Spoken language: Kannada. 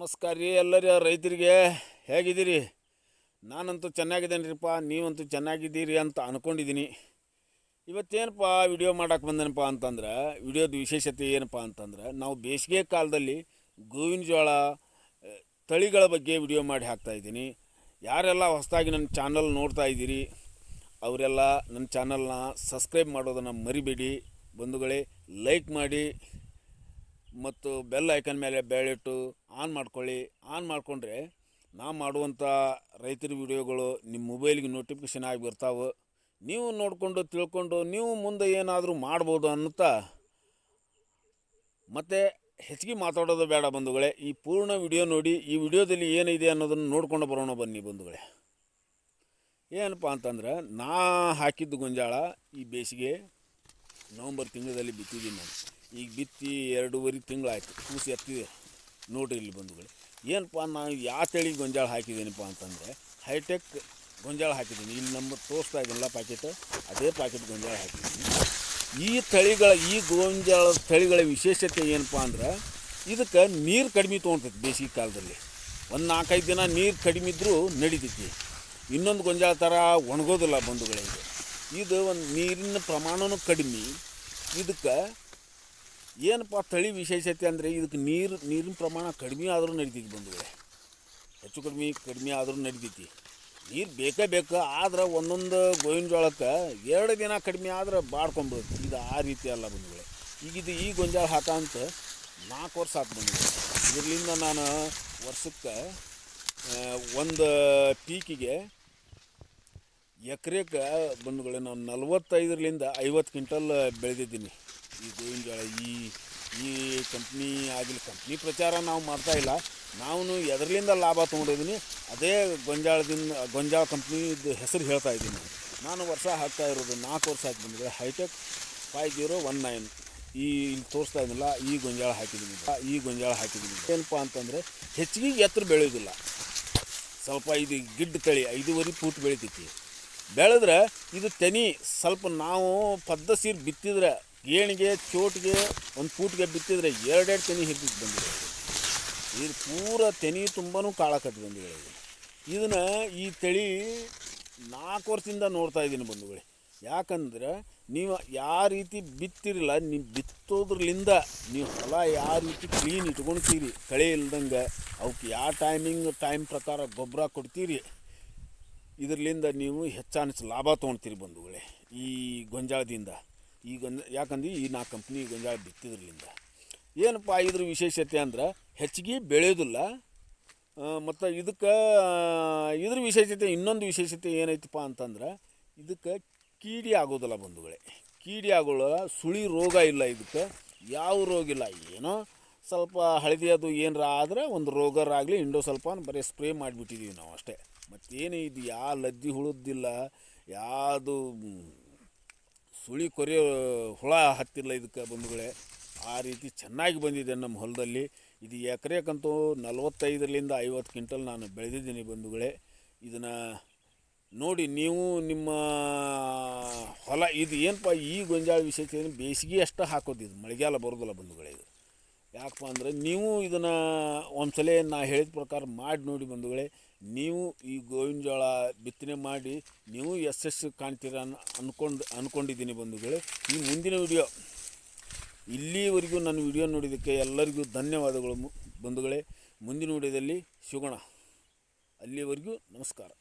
ನಮಸ್ಕಾರ ರೀ ಎಲ್ಲರ ರೈತರಿಗೆ. ಹೇಗಿದ್ದೀರಿ? ನಾನಂತೂ ಚೆನ್ನಾಗಿದ್ದೇನೆ ರೀಪ್ಪ, ನೀವಂತೂ ಚೆನ್ನಾಗಿದ್ದೀರಿ ಅಂತ ಅಂದ್ಕೊಂಡಿದ್ದೀನಿ. ಇವತ್ತೇನಪ್ಪ ವಿಡಿಯೋ ಮಾಡೋಕೆ ಬಂದನಪ್ಪ ಅಂತಂದ್ರೆ, ವಿಡಿಯೋದ ವಿಶೇಷತೆ ಏನಪ್ಪ ಅಂತಂದ್ರೆ, ನಾವು ಬೇಸಿಗೆ ಕಾಲದಲ್ಲಿ ಗೋವಿನ ಜೋಳ ತಳಿಗಳ ಬಗ್ಗೆ ವಿಡಿಯೋ ಮಾಡಿ ಹಾಕ್ತಾಯಿದ್ದೀನಿ. ಯಾರೆಲ್ಲ ಹೊಸದಾಗಿ ನನ್ನ ಚಾನಲ್ ನೋಡ್ತಾ ಇದ್ದೀರಿ ಅವರೆಲ್ಲ ನನ್ನ ಚಾನಲ್ನ ಸಬ್ಸ್ಕ್ರೈಬ್ ಮಾಡೋದನ್ನು ಮರಿಬೇಡಿ ಬಂಧುಗಳೇ. ಲೈಕ್ ಮಾಡಿ ಮತ್ತು ಬೆಲ್ ಐಕನ್ ಮೇಲೆ ಬೆಳ್ಳಿಟ್ಟು ಆನ್ ಮಾಡ್ಕೊಳ್ಳಿ. ಆನ್ ಮಾಡಿಕೊಂಡ್ರೆ ನಾ ಮಾಡುವಂಥ ರೈತರ ವಿಡಿಯೋಗಳು ನಿಮ್ಮ ಮೊಬೈಲಿಗೆ ನೋಟಿಫಿಕೇಷನ್ ಆಗಿ ಬರ್ತಾವೆ. ನೀವು ನೋಡಿಕೊಂಡು ತಿಳ್ಕೊಂಡು ನೀವು ಮುಂದೆ ಏನಾದರೂ ಮಾಡ್ಬೋದು ಅನ್ನುತ್ತಾ ಮತ್ತು ಹೆಚ್ಚಿಗೆ ಮಾತಾಡೋದು ಬೇಡ ಬಂಧುಗಳೇ. ಈ ಪೂರ್ಣ ವಿಡಿಯೋ ನೋಡಿ, ಈ ವಿಡಿಯೋದಲ್ಲಿ ಏನಿದೆ ಅನ್ನೋದನ್ನು ನೋಡ್ಕೊಂಡು ಬರೋಣ ಬನ್ನಿ ಬಂಧುಗಳೇ. ಏನಪ್ಪ ಅಂತಂದ್ರೆ, ನಾ ಹಾಕಿದ್ದು ಗೊಂಜಾಳ ಈ ಬೇಸಿಗೆ ನವಂಬರ್ ತಿಂಗಳಲ್ಲಿ ಬಿತ್ತಿದ್ದೀನಿ ನಾನು. ಈಗ ಬಿತ್ತಿ 2.5 ತಿಂಗಳಾಯ್ತು, ಕೂಸಿ ಎತ್ತಿದೆ ನೋಡ್ರಿ ಇಲ್ಲಿ ಬಂಧುಗಳೇ. ಏನಪ್ಪ ನಾನು ಯಾವ ತಳಿ ಗೊಂಜಾಳ ಹಾಕಿದ್ದೀನಪ್ಪ ಅಂತಂದರೆ, ಹೈಟೆಕ್ ಗೊಂಜಾಳ ಹಾಕಿದ್ದೀನಿ. ಇಲ್ಲಿ ನಮ್ಮ ತೋರಿಸ್ತಾ ಇದ್ದೀನಲ್ಲ ಪ್ಯಾಕೆಟ್, ಅದೇ ಪ್ಯಾಕೆಟ್ ಗೊಂಜಾಳ ಹಾಕಿದ್ದೀನಿ. ಈ ಗೊಂಜಾಳ ತಳಿಗಳ ವಿಶೇಷತೆ ಏನಪ್ಪ ಅಂದ್ರೆ, ಇದಕ್ಕೆ ನೀರು ಕಡಿಮೆ ತೊಗೊಳ್ತೈತಿ. ಬೇಸಿಗೆ ಕಾಲದಲ್ಲಿ ಒಂದು 4-5 ದಿನ ನೀರು ಕಡಿಮೆ ಇದ್ದರೂ ನಡಿತೈತಿ. ಇನ್ನೊಂದು ಗೊಂಜಾಳ ಥರ ಒಣಗೋದಿಲ್ಲ ಬಂಧುಗಳೇ. ಇದು ಒಂದು ನೀರಿನ ಪ್ರಮಾಣವೂ ಕಡಿಮೆ. ಇದಕ್ಕೆ ಏನಪ್ಪ ತಳಿ ವಿಶೇಷತೆ ಅಂದರೆ, ಇದಕ್ಕೆ ನೀರಿನ ಪ್ರಮಾಣ ಕಡಿಮೆ ಆದರೂ ನಡಿತೈತಿ ಬಂಧುಗಳೇ. ಹೆಚ್ಚು ಕಡಿಮೆ ಆದರೂ ನಡಿತೈತಿ. ನೀರು ಬೇಕೇ ಬೇಕು. ಆದ್ರೆ ಒಂದೊಂದು ಗೋವಿನ ಜೋಳಕ್ಕೆ 2 ದಿನ ಕಡಿಮೆ ಆದ್ರೆ ಬಾಡ್ಕೊಂಬಿಡುತ್ತೆ. ಇದು ಆ ರೀತಿ ಅಲ್ಲ ಬಂಧುಗಳೇ. ಈ ಗೊಂಜಾಳ ಹಾಕಂತ 4 ವರ್ಷ ಆಯ್ತು ಬಂಧುಗಳೇ. ಇದರಿಂದ ನಾನು ವರ್ಷಕ್ಕೆ ಒಂದು ಪೀಕಿಗೆ ಎಕರೆಗೆ ಬಂಧುಗಳೇ ನಾನು 45-50 ಕ್ವಿಂಟಲ್ ಬೆಳೆದಿದ್ದೀನಿ ಈ ಗೋವಿನ ಜೋಳ. ಈ ಕಂಪ್ನಿ ಆಗಲಿ, ಕಂಪ್ನಿ ಪ್ರಚಾರ ನಾವು ಮಾಡ್ತಾಯಿಲ್ಲ. ನಾವು ಎದರಿಂದ ಲಾಭ ತೊಗೊಂಡಿದ್ದೀನಿ ಅದೇ ಗೊಂಜಾಳ ಕಂಪ್ನಿದು ಹೆಸರು ಹೇಳ್ತಾ ಇದ್ದೀನಿ. ನಾನು ವರ್ಷ ಹಾಕ್ತಾ ಇರೋದು 4 ವರ್ಷ ಆಯ್ತು ಬಂದಿದೆ. ಹೈಟೆಕ್ 5019 ಇಲ್ಲಿ ತೋರಿಸ್ತಾ ಇದ್ದಿಲ್ಲ, ಈ ಗೊಂಜಾಳ ಹಾಕಿದ್ದೀನಿ. ಏನಪ್ಪ ಅಂತಂದರೆ, ಹೆಚ್ಚಿಗೆ ಎತ್ತರ ಬೆಳೆಯೋದಿಲ್ಲ. ಸ್ವಲ್ಪ ಇದು ಗಿಡ್ಡ ತಳಿ 5.5 ಫೂಟ್ ಬೆಳಿತೈತಿ. ಬೆಳೆದ್ರೆ ಇದು ತೆನಿ ಸ್ವಲ್ಪ ನಾವು ಪದ್ದಸೀರು ಬಿತ್ತಿದ್ರೆ, ಗೇಣಿಗೆ ಚೋಟಿಗೆ 1 ಫೂಟ್ಗೆ ಬಿತ್ತಿದ್ರೆ 2 ತೆನಿ ಹಿಡಿದು ಬಂದಿದೆ. ಇದು ಪೂರ ತೆನಿ ತುಂಬಾ ಕಾಳಕತ್ತು ಬಂಧುಗಳೇ. ಇದನ್ನು ಈ ತಳಿ 4 ವರ್ಷದಿಂದ ನೋಡ್ತಾ ಇದ್ದೀನಿ ಬಂಧುಗಳೇ. ಯಾಕಂದ್ರೆ ನೀವು ಯಾವ ರೀತಿ ಬಿತ್ತಿರಲ್ಲ, ನೀವು ಬಿತ್ತೋದ್ರಲಿಂದ ನೀವು ಹೊಲ ಯಾವ ರೀತಿ ಕ್ಲೀನ್ ಇಟ್ಕೊಳ್ತೀರಿ, ಕಳೆ ಇಲ್ದಂಗೆ ಅವಕ್ಕೆ ಯಾವ ಟೈಮ್ ಪ್ರಕಾರ ಗೊಬ್ಬರ ಕೊಡ್ತೀರಿ, ಇದರಿಂದ ನೀವು ಹೆಚ್ಚಾನ ಲಾಭ ತೊಗೊಳ್ತೀರಿ ಬಂಧುಗಳೇ ಈ ಗೊಂಜಾಳದಿಂದ. ಯಾಕಂದ್ರೆ ಈ 4 ಕಂಪ್ನಿ ಗೊಂಜಾಳ ಬಿತ್ತಿದ್ರಲಿಂದ ಏನಪ್ಪ ಇದ್ರ ವಿಶೇಷತೆ ಅಂದ್ರೆ, ಹೆಚ್ಚಿಗೆ ಬೆಳೆಯೋದಿಲ್ಲ. ಮತ್ತು ಇದ್ರ ವಿಶೇಷತೆ, ಇನ್ನೊಂದು ವಿಶೇಷತೆ ಏನೈತಪ್ಪ ಅಂತಂದ್ರೆ, ಇದಕ್ಕೆ ಕೀಡಿ ಆಗೋದಿಲ್ಲ ಬಂಧುಗಳೇ. ಕೀಡಿ ಆಗೋಲ್ಲ, ಸುಳಿ ರೋಗ ಇಲ್ಲ ಇದಕ್ಕೆ, ಯಾವ ರೋಗ ಇಲ್ಲ. ಏನೋ ಸ್ವಲ್ಪ ಹಳದಿ ಅದು ಏನಾರ ಆದರೆ ಒಂದು ರೋಗರಾಗಲಿ ಇಂಡೋ ಸ್ವಲ್ಪ ಬರೀ ಸ್ಪ್ರೇ ಮಾಡಿಬಿಟ್ಟಿದ್ದೀವಿ ನಾವು ಅಷ್ಟೇ. ಮತ್ತೇನು ಇದು ಯಾವ ಲದ್ದಿ ಹುಳುದಿಲ್ಲ, ಯಾವುದು ಸುಳಿ ಕೊರೆಯೋ ಹುಳ ಹತ್ತಿಲ್ಲ ಇದಕ್ಕೆ ಬಂಧುಗಳೇ. ಆ ರೀತಿ ಚೆನ್ನಾಗಿ ಬಂದಿದೆ ನಮ್ಮ ಹೊಲದಲ್ಲಿ. ಇದು ಎಕರೆಗಂತೂ 45-50 ಕ್ವಿಂಟಲ್ ನಾನು ಬೆಳೆದಿದ್ದೀನಿ ಬಂಧುಗಳೇ. ಇದನ್ನು ನೋಡಿ ನೀವು ನಿಮ್ಮ ಹೊಲ. ಇದು ಏನಪ್ಪ ಈ ಗೊಂಜಾಳ ವಿಶೇಷತೆ, ಬೇಸಿಗೆ ಅಷ್ಟು ಹಾಕೋದು, ಇದು ಮಳೆಗಾಲ ಬರೋದಿಲ್ಲ ಬಂಧುಗಳೇ. ಇದು ಯಾಕಪ್ಪ ಅಂದರೆ, ನೀವು ಇದನ್ನು ಒಂದ್ಸಲ ನಾ ಹೇಳಿದ ಪ್ರಕಾರ ಮಾಡಿ ನೋಡಿ ಬಂಧುಗಳೇ. ನೀವು ಈ ಗೋವಿನ ಜೋಳ ಬಿತ್ತನೆ ಮಾಡಿ ನೀವು ಯಶಸ್ಸು ಕಾಣ್ತೀರ ಅಂದ್ಕೊಂಡಿದ್ದೀನಿ ಬಂಧುಗಳೇ. ಈ ಮುಂದಿನ ವಿಡಿಯೋ, ಇಲ್ಲಿವರೆಗೂ ನನ್ನ ವಿಡಿಯೋ ನೋಡಿದ್ದಕ್ಕೆ ಎಲ್ಲರಿಗೂ ಧನ್ಯವಾದಗಳು ಬಂಧುಗಳೇ. ಮುಂದಿನ ವಿಡಿಯೋದಲ್ಲಿ ಸಿಗೋಣ. ಅಲ್ಲಿವರೆಗೂ ನಮಸ್ಕಾರ.